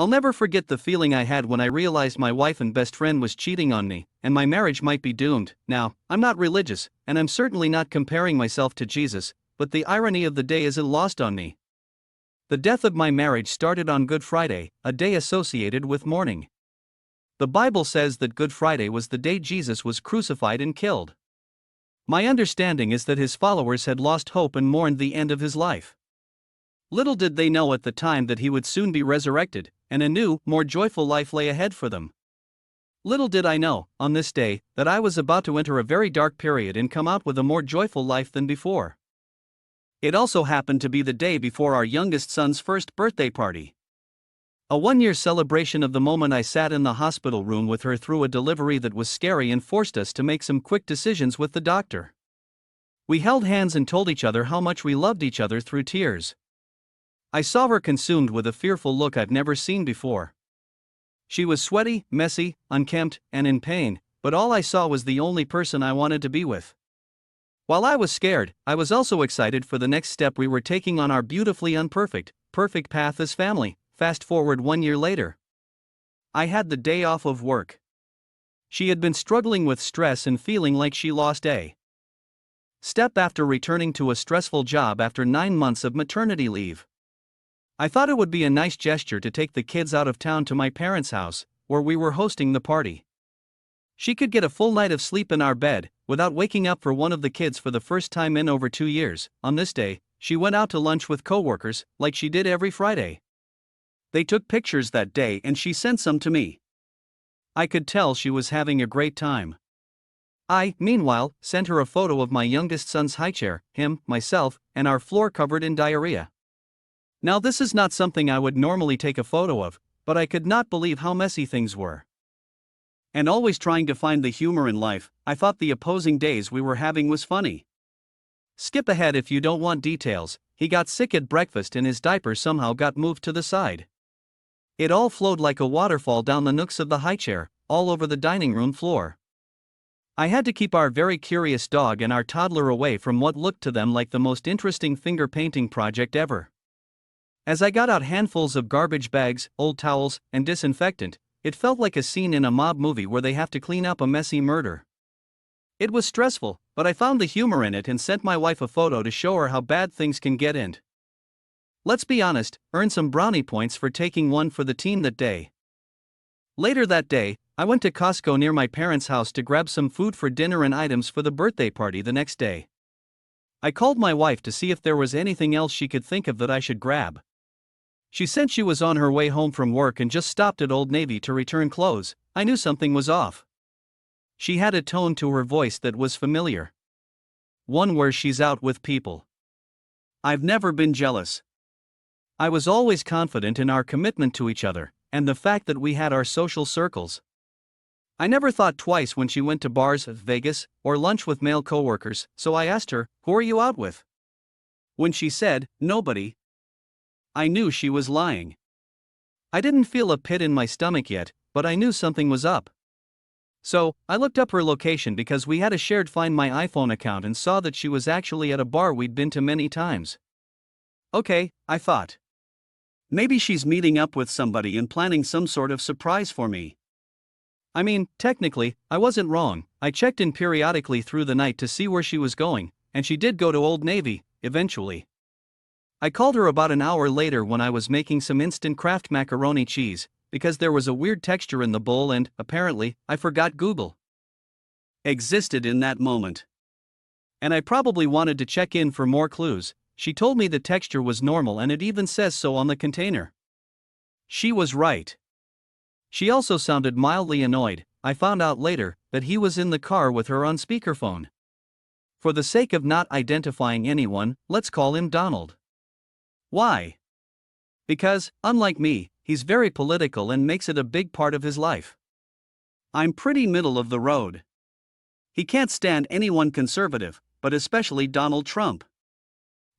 I'll never forget the feeling I had when I realized my wife and best friend was cheating on me, and my marriage might be doomed. Now, I'm not religious, and I'm certainly not comparing myself to Jesus, but the irony of the day isn't lost on me. The death of my marriage started on Good Friday, a day associated with mourning. The Bible says that Good Friday was the day Jesus was crucified and killed. My understanding is that his followers had lost hope and mourned the end of his life. Little did they know at the time that he would soon be resurrected, and a new, more joyful life lay ahead for them. Little did I know, on this day, that I was about to enter a very dark period and come out with a more joyful life than before. It also happened to be the day before our youngest son's first birthday party. A one-year celebration of the moment I sat in the hospital room with her through a delivery that was scary and forced us to make some quick decisions with the doctor. We held hands and told each other how much we loved each other through tears. I saw her consumed with a fearful look I've never seen before. She was sweaty, messy, unkempt, and in pain, but all I saw was the only person I wanted to be with. While I was scared, I was also excited for the next step we were taking on our beautifully perfect path as family. Fast forward 1 year later. I had the day off of work. She had been struggling with stress and feeling like she lost a step after returning to a stressful job after 9 months of maternity leave. I thought it would be a nice gesture to take the kids out of town to my parents' house, where we were hosting the party. She could get a full night of sleep in our bed, without waking up for one of the kids for the first time in over 2 years. On this day, she went out to lunch with coworkers, like she did every Friday. They took pictures that day and she sent some to me. I could tell she was having a great time. I, meanwhile, sent her a photo of my youngest son's highchair, him, myself, and our floor covered in diarrhea. Now this is not something I would normally take a photo of, but I could not believe how messy things were. And always trying to find the humor in life, I thought the opposing days we were having was funny. Skip ahead if you don't want details. He got sick at breakfast and his diaper somehow got moved to the side. It all flowed like a waterfall down the nooks of the highchair, all over the dining room floor. I had to keep our very curious dog and our toddler away from what looked to them like the most interesting finger painting project ever. As I got out handfuls of garbage bags, old towels, and disinfectant, it felt like a scene in a mob movie where they have to clean up a messy murder. It was stressful, but I found the humor in it and sent my wife a photo to show her how bad things can get and, let's be honest, earn some brownie points for taking one for the team that day. Later that day, I went to Costco near my parents' house to grab some food for dinner and items for the birthday party the next day. I called my wife to see if there was anything else she could think of that I should grab. She said she was on her way home from work and just stopped at Old Navy to return clothes. I knew something was off. She had a tone to her voice that was familiar. One where she's out with people. I've never been jealous. I was always confident in our commitment to each other, and the fact that we had our social circles. I never thought twice when she went to bars, Vegas, or lunch with male coworkers, so I asked her, "Who are you out with?" When she said, "Nobody," I knew she was lying. I didn't feel a pit in my stomach yet, but I knew something was up. So, I looked up her location because we had a shared Find My iPhone account and saw that she was actually at a bar we'd been to many times. Okay, I thought. Maybe she's meeting up with somebody and planning some sort of surprise for me. I mean, technically, I wasn't wrong. I checked in periodically through the night to see where she was going, and she did go to Old Navy, eventually. I called her about an hour later when I was making some instant Kraft macaroni cheese, because there was a weird texture in the bowl and, apparently, I forgot Google existed in that moment. And I probably wanted to check in for more clues. She told me the texture was normal and it even says so on the container. She was right. She also sounded mildly annoyed. I found out later that he was in the car with her on speakerphone. For the sake of not identifying anyone, let's call him Donald. Why? Because, unlike me, he's very political and makes it a big part of his life. I'm pretty middle of the road. He can't stand anyone conservative, but especially Donald Trump.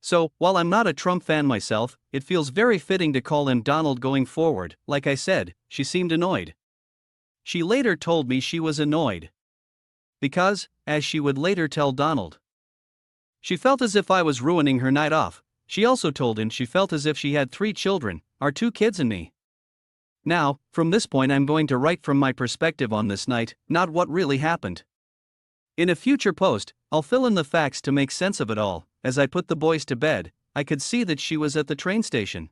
So, while I'm not a Trump fan myself, it feels very fitting to call him Donald going forward. Like I said, she seemed annoyed. She later told me she was annoyed because, as she would later tell Donald, she felt as if I was ruining her night off. She also told him she felt as if she had 3 children, our 2 kids and me. Now, from this point, I'm going to write from my perspective on this night, not what really happened. In a future post, I'll fill in the facts to make sense of it all. As I put the boys to bed, I could see that she was at the train station.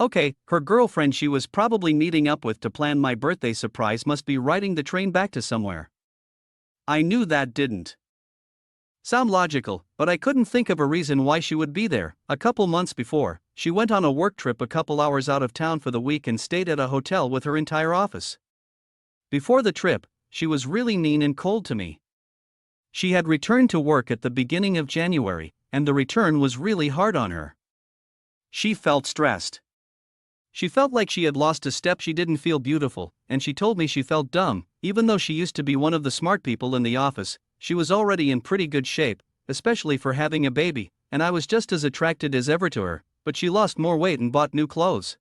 Okay, her girlfriend she was probably meeting up with to plan my birthday surprise must be riding the train back to somewhere. I knew that didn't sound logical, but I couldn't think of a reason why she would be there. A couple months before, she went on a work trip a couple hours out of town for the week and stayed at a hotel with her entire office. Before the trip, she was really mean and cold to me. She had returned to work at the beginning of January, and the return was really hard on her. She felt stressed. She felt like she had lost a step. She didn't feel beautiful, and she told me she felt dumb. Even though she used to be one of the smart people in the office, she was already in pretty good shape, especially for having a baby, and I was just as attracted as ever to her, but she lost more weight and bought new clothes.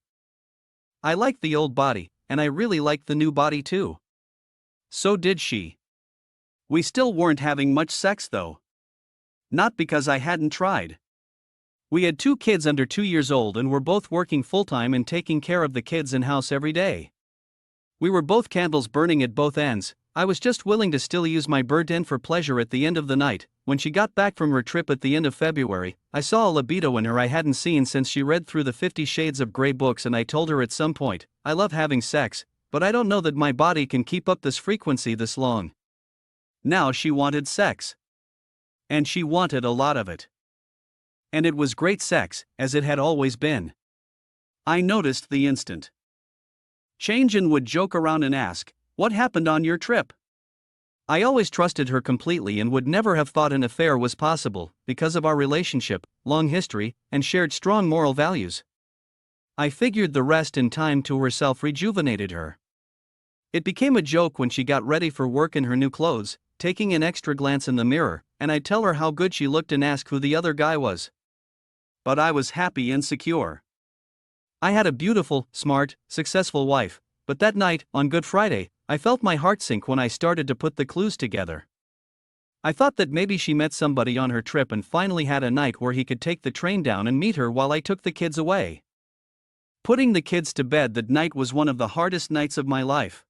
I liked the old body, and I really liked the new body too. So did she. We still weren't having much sex though. Not because I hadn't tried. We had 2 kids under 2 years old and were both working full-time and taking care of the kids in house every day. We were both candles burning at both ends. I was just willing to still use my burnt end for pleasure at the end of the night. When she got back from her trip at the end of February, I saw a libido in her I hadn't seen since she read through the 50 Shades of Grey books, and I told her at some point, I love having sex, but I don't know that my body can keep up this frequency this long. Now she wanted sex. And she wanted a lot of it. And it was great sex, as it had always been. I noticed the instant change and would joke around and ask, "What happened on your trip?" I always trusted her completely and would never have thought an affair was possible, because of our relationship, long history, and shared strong moral values. I figured the rest and time to herself rejuvenated her. It became a joke when she got ready for work in her new clothes, taking an extra glance in the mirror, and I'd tell her how good she looked and ask who the other guy was. But I was happy and secure. I had a beautiful, smart, successful wife, but that night, on Good Friday, I felt my heart sink when I started to put the clues together. I thought that maybe she met somebody on her trip and finally had a night where he could take the train down and meet her while I took the kids away. Putting the kids to bed that night was one of the hardest nights of my life.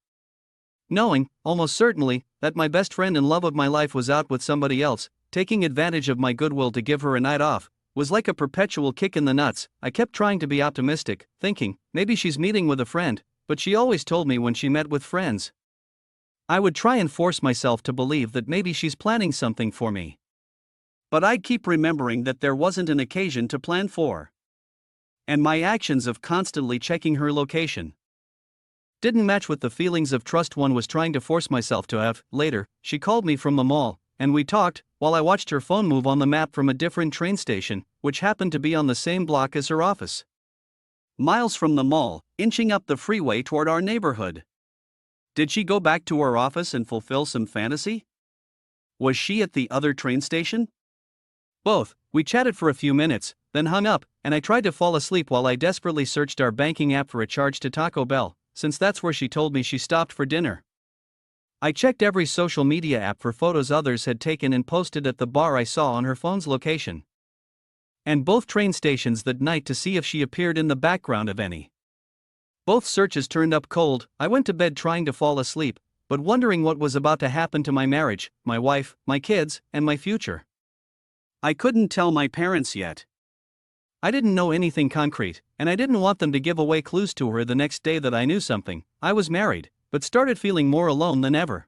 Knowing, almost certainly, that my best friend and love of my life was out with somebody else, taking advantage of my goodwill to give her a night off, was like a perpetual kick in the nuts. I kept trying to be optimistic, thinking, maybe she's meeting with a friend, but she always told me when she met with friends. I would try and force myself to believe that maybe she's planning something for me. But I'd keep remembering that there wasn't an occasion to plan for. And my actions of constantly checking her location didn't match with the feelings of trust one was trying to force myself to have. Later, she called me from the mall, and we talked, while I watched her phone move on the map from a different train station, which happened to be on the same block as her office. Miles from the mall, inching up the freeway toward our neighborhood. Did she go back to her office and fulfill some fantasy? Was she at the other train station? Both. We chatted for a few minutes, then hung up, and I tried to fall asleep while I desperately searched our banking app for a charge to Taco Bell, since that's where she told me she stopped for dinner. I checked every social media app for photos others had taken and posted at the bar I saw on her phone's location. And both train stations that night to see if she appeared in the background of any. Both searches turned up cold. I went to bed trying to fall asleep, but wondering what was about to happen to my marriage, my wife, my kids, and my future. I couldn't tell my parents yet. I didn't know anything concrete, and I didn't want them to give away clues to her the next day that I knew something. I was married, but started feeling more alone than ever.